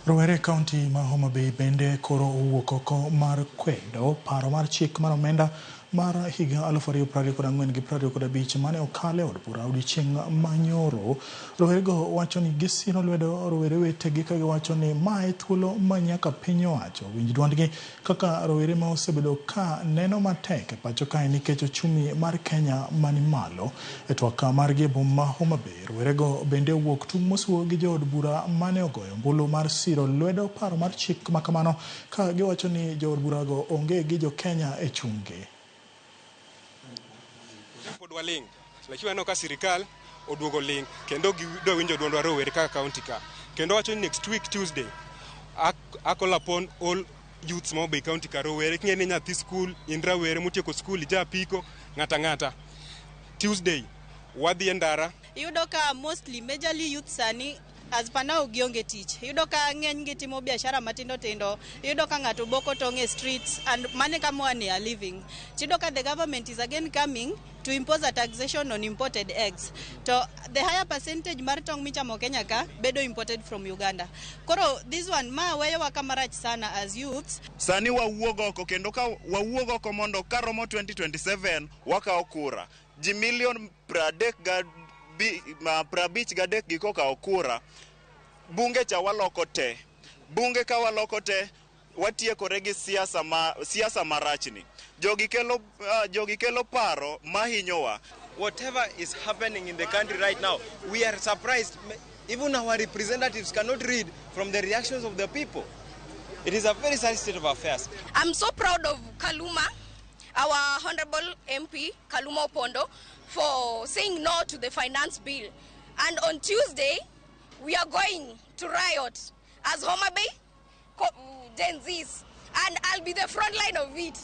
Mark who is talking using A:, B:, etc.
A: Rowere kaonti ma Homa Bay bende koro owuok oko mar kwedo paro mar chik mar omenda mar higa 2024 gi 2025 mane okale od bura odiochieng' manyoro. Rowerego wacho ni gisiro lwedo rowere wetegi ka giwacho ni mae thuolo ma nyaka piny owacho winj duondgi kaka rowere ma osebedo ka neno matek e pacho kae nikech ochumi mar Kenya mani malo. E twak margi e boma ma Homa Bay, rowerego bende owuok tung' mosuo gi jood bura mane ogoyo ombulu mar siro lwedo paro mar chik makamano ka giwacho ni jood burago onge gi jo Kenya e chungi.
B: Podwa ling, lakini waneno ka sirikal oduogo ling kendo gido winjo duondwa rowere kaka kaunti ka. Kendo wacho ni next week Tuesday I call upon all youths ma Bay County ka rowere king'eni nyathi school in rawere mutieko school ja piko ng'ata Tuesday wadhi e ndara.
C: Yudo ka mostly majorly youth sani as per now gionge tich. Yudo ka ng'eny gi timo biashara matindo tindo. Yudo ka ng'ato boko tong' e streets and mane kama wane are living. Yudo ka the government is again coming to impose a taxation on imported eggs. To the higher percentage mar tong' michamo Kenya ka bedo imported from Uganda. Koro this one ma weyo wa kamarach sana as youths.
D: Sani wawuog oko kendo ka wawuog oko mondo karomo 2027 wakawo kura. Ji milion 53 giko ka okura. Bunge cha waloko te. Bunge ka waloko te watiekore gi siasa marachni. Jogi kelo paro mahinyowa.
E: Whatever is happening in the country right now, we are surprised. Even our representatives cannot read from the reactions of the people. It is a very sad state of affairs.
F: I'm so proud of Kaluma, our Honorable MP, Kaluma Opondo, for saying no to the finance bill. And on Tuesday, we are going to riot as Homa Bay Gen Zs, and I'll be the front line of it.